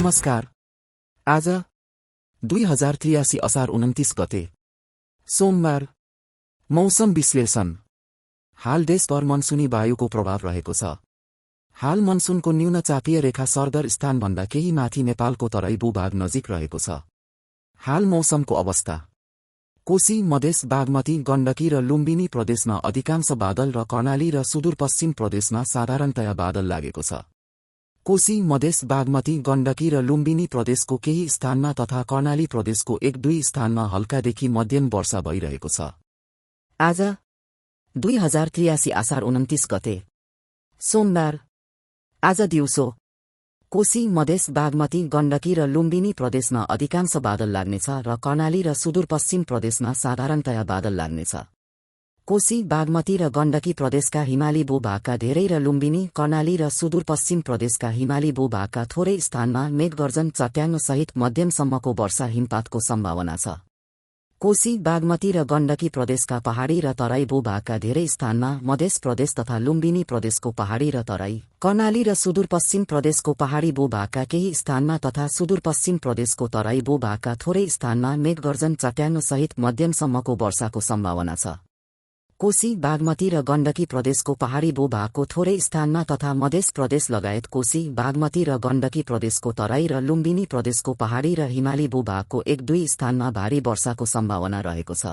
नमस्कार। आज 2083 असार 29 गते सोमबार। मौसम विश्लेषण। हाल देशभर मनसुनी वायुको प्रभाव रहेको छ। हाल मनसुनको न्यून चापीय रेखा सरदर स्थानभन्दा केही माथि नेपालको तराई भूभाग नजिक रहेको छ। हाल मौसमको अवस्था। कोशी, मधेस, बागमती, गण्डकी र लुम्बिनी प्रदेशमा अधिकांश बादल र कर्णाली र सुदूरपश्चिम प्रदेशमा साधारणतया बादल लागेको छ। कोशी, मधेस, बागमती, गण्डकी र लुम्बिनी प्रदेशको केही स्थानमा तथा कर्णाली प्रदेशको 1-2 स्थानमा हल्कादेखि मध्यम वर्षा भइरहेको छ। आज 2083 असार 29 गते सोमबार। आज दिउँसो कोशी, मधेस, बागमती, गण्डकी र लुम्बिनी प्रदेशमा अधिकांश बादल लाग्नेछ र कर्णाली र सुदूरपश्चिम प्रदेशमा साधारणतया बादल लाग्नेछ। कोशी, बागमती र गण्डकी प्रदेशका हिमाली भूभागका धेरै र लुम्बिनी, कर्णाली र सुदूरपश्चिम प्रदेशका हिमाली भूभागका थोरै स्थानमा मेघगर्जन, चट्याङसहित मध्यमसम्मको वर्षा हिमपातको सम्भावना छ। कोशी, बागमती र गण्डकी प्रदेशका पहाडी र तराई भूभागका धेरै स्थानमा, मधेस प्रदेश तथा लुम्बिनी प्रदेशको पहाडी र तराई, कर्णाली र सुदूरपश्चिम प्रदेशको पहाडी भूभागका केही स्थानमा तथा सुदूरपश्चिम प्रदेशको तराई भूभागका थोरै स्थानमा मेघगर्जन, चट्याङसहित मध्यमसम्मको वर्षाको सम्भावना छ। कोशी, बागमती र गण्डकी प्रदेशको पहाडी भूभागको थोरै स्थानमा तथा मधेस प्रदेश लगायत कोशी, बागमती र गण्डकी प्रदेशको तराई र लुम्बिनी प्रदेशको पहाडी र हिमाली भूभागको 1-2 स्थानमा भारी वर्षाको सम्भावना रहेको छ।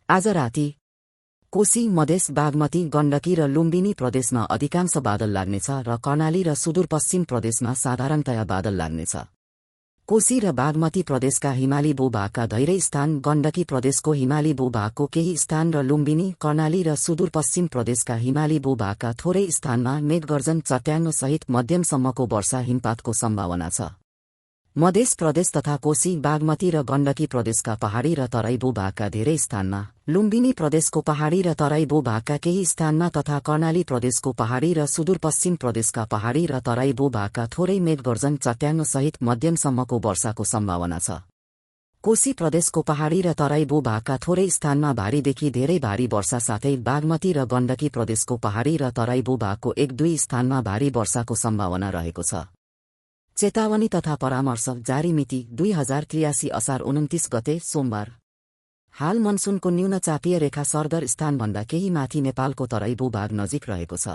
आज राति कोशी, मधेस, बागमती, गण्डकी र लुम्बिनी प्रदेशमा अधिकांश बादल लाग्नेछ र कर्णाली र सुदूरपश्चिम प्रदेशमा साधारणतया बादल लाग्नेछ। कोशी र बागमती प्रदेशका हिमाली भूभागका धेरै स्थान, गण्डकी प्रदेशको हिमाली भूभागको केही स्थान र लुम्बिनी, कर्णाली र सुदूरपश्चिम प्रदेशका हिमाली भूभागका थोरै स्थानमा मेघगर्जन, चट्याङसहित मध्यमसम्मको वर्षा हिमपातको सम्भावना छ। मधेस प्रदेश तथा कोशी, बागमती र गण्डकी प्रदेशका पहाडी र तराई भूभागका धेरै स्थानमा, लुम्बिनी प्रदेशको पहाडी र तराई भूभागका केही स्थानमा तथा कर्णाली प्रदेशको पहाडी र सुदूरपश्चिम प्रदेशका पहाडी र तराई भूभागका थोरै मेघगर्जन, चट्याङसहित मध्यमसम्मको वर्षाको सम्भावना छ। कोशी प्रदेशको पहाडी र तराई भूभागका थोरै स्थानमा भारीदेखि धेरै भारी वर्षा साथै बागमती र गण्डकी प्रदेशको पहाडी र तराई भूभागको 1-2 स्थानमा भारी वर्षाको सम्भावना रहेको छ। चेतावनी तथा परामर्श जारी। मिति 2083 असार 29 गते सोमबार। हाल मनसुनको न्यून चापीय रेखा सरदर स्थानभन्दा केही माथि नेपालको तराई भूभाग नजिक रहेको छ।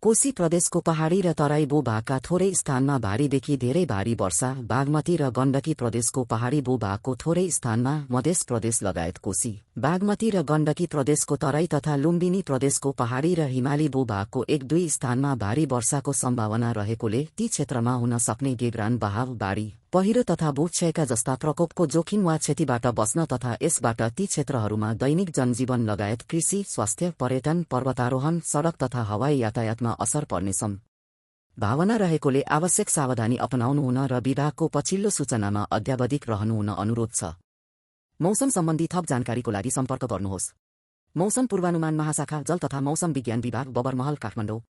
कोशी प्रदेशको पहाडी र तराई भूभागका थोरै स्थानमा भारीदेखि धेरै भारी वर्षा, बागमती र गण्डकी प्रदेशको पहाडी भूभागको थोरै स्थानमा, मधेस प्रदेश लगायत कोशी, बागमती र गण्डकी प्रदेशको तराई तथा लुम्बिनी प्रदेशको पहाडी र हिमाली भूभागको 1-2 स्थानमा भारी वर्षाको सम्भावना रहेकोले ती क्षेत्रमा हुन सक्ने गेग्रान, बहाव, बाढी, पहिरो तथा भूक्षयका जस्ता प्रकोपको जोखिम वा क्षतिबाट बस्न तथा यसबाट ती क्षेत्रहरूमा दैनिक जनजीवन लगायत कृषि, स्वास्थ्य, पर्यटन, पर्वतारोहण, सडक तथा हवाई यातायातमा असर पर्ने सम्भावना रहेकोले आवश्यक सावधानी अपनाउनुहुन र विभागको पछिल्लो सूचनामा अद्यावधिक रहनुहुन अनुरोध छ। मौसम सम्बन्धी थप जानकारीको लागि सम्पर्क गर्नुहोस्। मौसम पूर्वानुमान महाशाखा, जल तथा मौसम विज्ञान विभाग, बबरमहल, काठमाडौँ।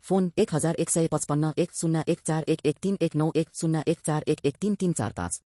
फोन 1155 1014 111319 1014113345।